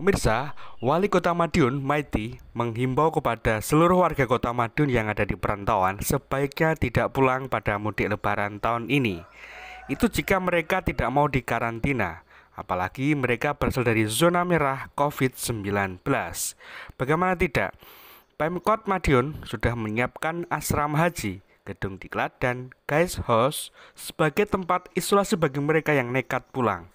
Pemirsa, Wali Kota Madiun, Maiti, menghimbau kepada seluruh warga Kota Madiun yang ada di perantauan sebaiknya tidak pulang pada mudik Lebaran tahun ini. Itu jika mereka tidak mau dikarantina, apalagi mereka berasal dari zona merah COVID-19. Bagaimana tidak? Pemkot Madiun sudah menyiapkan asrama haji, gedung diklat, dan guest house sebagai tempat isolasi bagi mereka yang nekat pulang.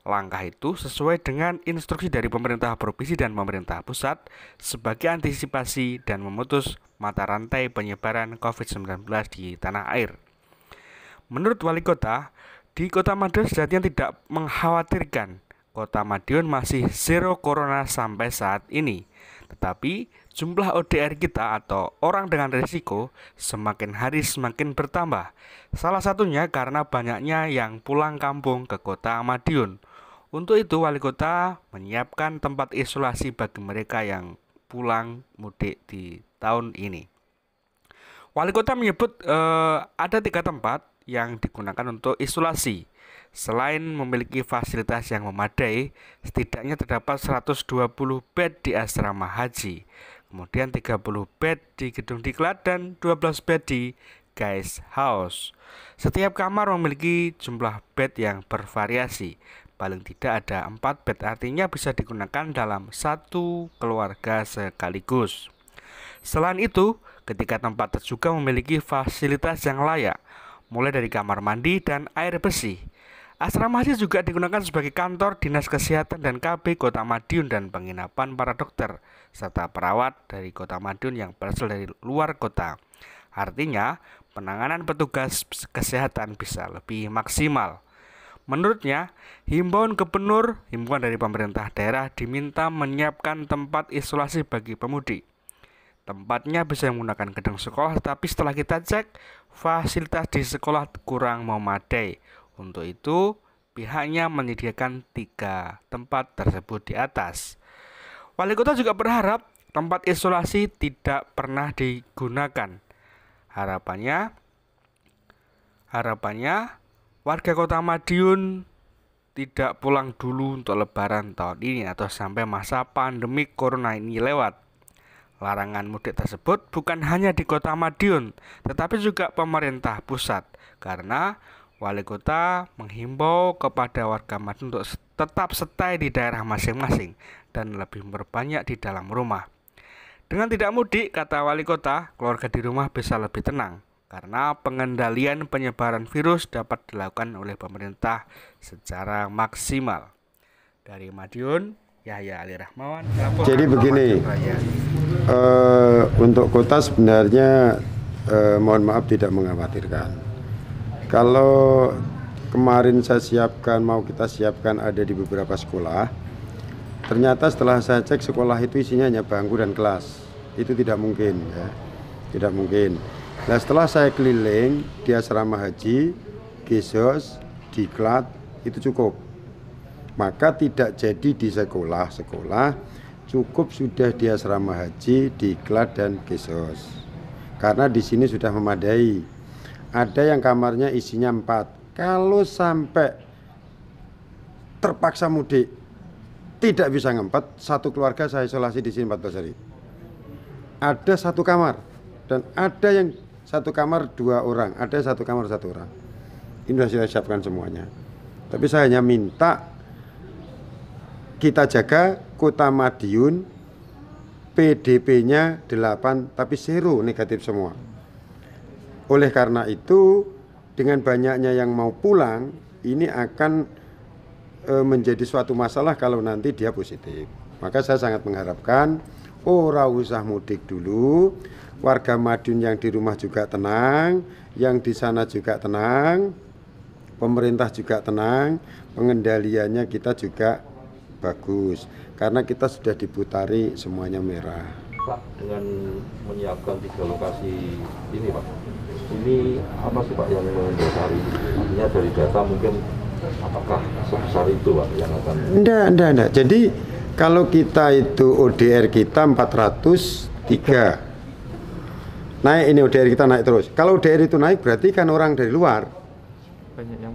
Langkah itu sesuai dengan instruksi dari pemerintah provinsi dan pemerintah pusat sebagai antisipasi dan memutus mata rantai penyebaran COVID-19 di tanah air. Menurut Wali Kota, di Kota Madiun sejatinya tidak mengkhawatirkan. Kota Madiun masih zero corona sampai saat ini. Tetapi jumlah ODR kita atau orang dengan risiko semakin hari semakin bertambah. Salah satunya karena banyaknya yang pulang kampung ke Kota Madiun. Untuk itu, Wali Kota menyiapkan tempat isolasi bagi mereka yang pulang mudik di tahun ini. Wali Kota menyebut ada 3 tempat yang digunakan untuk isolasi. Selain memiliki fasilitas yang memadai, setidaknya terdapat 120 bed di asrama haji, kemudian 30 bed di gedung diklat, dan 12 bed di guest house. Setiap kamar memiliki jumlah bed yang bervariasi. Paling tidak ada 4 bed, artinya bisa digunakan dalam satu keluarga sekaligus. Selain itu, ketiga tempat juga memiliki fasilitas yang layak, mulai dari kamar mandi dan air bersih. Asrama haji juga digunakan sebagai kantor Dinas Kesehatan dan KB Kota Madiun dan penginapan para dokter, serta perawat dari Kota Madiun yang berasal dari luar kota. Artinya, penanganan petugas kesehatan bisa lebih maksimal. Menurutnya, himbauan dari pemerintah daerah diminta menyiapkan tempat isolasi bagi pemudik. Tempatnya bisa menggunakan gedung sekolah, tapi setelah kita cek, fasilitas di sekolah kurang memadai. Untuk itu, pihaknya menyediakan 3 tempat tersebut di atas. Wali Kota juga berharap tempat isolasi tidak pernah digunakan. Harapannya warga Kota Madiun tidak pulang dulu untuk Lebaran tahun ini atau sampai masa pandemi Corona ini lewat. Larangan mudik tersebut bukan hanya di Kota Madiun, tetapi juga pemerintah pusat, karena Wali Kota menghimbau kepada warga Madiun untuk tetap stay di daerah masing-masing dan lebih berbanyak di dalam rumah. Dengan tidak mudik, kata Wali Kota, keluarga di rumah bisa lebih tenang, karena pengendalian penyebaran virus dapat dilakukan oleh pemerintah secara maksimal. Dari Madiun, Yahya Ali Rahmawan. Jadi begini, untuk kota sebenarnya mohon maaf tidak mengkhawatirkan. Kalau kemarin kita siapkan ada di beberapa sekolah, ternyata setelah saya cek sekolah itu isinya hanya bangku dan kelas. Itu tidak mungkin, ya. Tidak mungkin. Nah, setelah saya keliling di asrama haji, gesos, diklat, itu cukup. Maka tidak jadi di sekolah, cukup sudah di asrama haji, diklat, dan gesos. Karena di sini sudah memadai. Ada yang kamarnya isinya 4. Kalau sampai terpaksa mudik, tidak bisa ngempet, satu keluarga saya isolasi di sini 14 hari. Ada 1 kamar, dan ada yang 1 kamar 2 orang, ada 1 kamar 1 orang. Ini sudah saya siapkan semuanya. Tapi saya hanya minta kita jaga Kota Madiun, PDP-nya 8, tapi 0 negatif semua. Oleh karena itu, dengan banyaknya yang mau pulang, ini akan menjadi suatu masalah kalau nanti dia positif. Maka saya sangat mengharapkan, ora usah mudik dulu. Warga Madiun yang di rumah juga tenang, yang di sana juga tenang, pemerintah juga tenang, pengendaliannya kita juga bagus, karena kita sudah diputari semuanya merah. Pak, dengan menyiapkan 3 lokasi ini Pak, ini apa sih Pak yang mendasari? Artinya dari data mungkin apakah sebesar itu Pak yang akan? Enggak. Jadi kalau kita itu ODR kita 403. Naik, ini ODR kita naik terus. Kalau ODR itu naik berarti kan orang dari luar.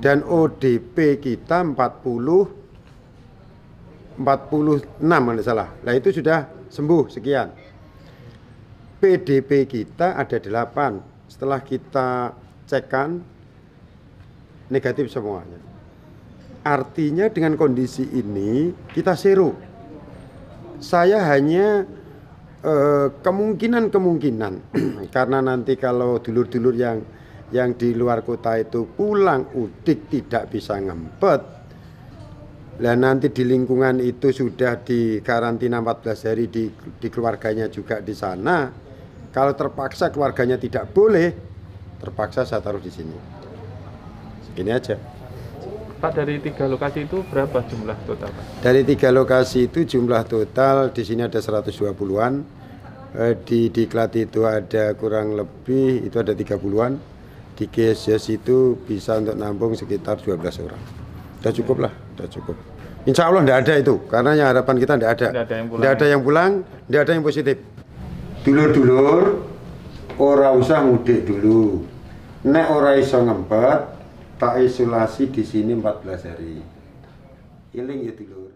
Dan ODP kita 40 46 kalau salah. Nah itu sudah sembuh sekian. PDP kita ada 8. Setelah kita cekkan negatif semuanya. Artinya dengan kondisi ini kita zero. Saya hanya kemungkinan karena nanti kalau dulur-dulur yang di luar kota itu pulang udik tidak bisa ngempet, dan nanti di lingkungan itu sudah di karantina 14 hari di keluarganya juga di sana. Kalau terpaksa keluarganya tidak boleh, terpaksa saya taruh di sini. Segini aja. Pak, dari 3 lokasi itu berapa jumlah total, Pak? Dari 3 lokasi itu jumlah total di sini ada 120-an. Di Diklat itu ada kurang lebih itu ada 30-an. Di GSJS itu bisa untuk nampung sekitar 12 orang. Sudah cukup lah, sudah cukup. Insya Allah tidak ada itu, karena yang harapan kita tidak ada. Tidak ada yang pulang, tidak ada yang positif. Dulur-dulur, ora usah mudik dulu. Nek ora iso ngempet, tak isolasi di sini 14 hari. Iling ya dulur.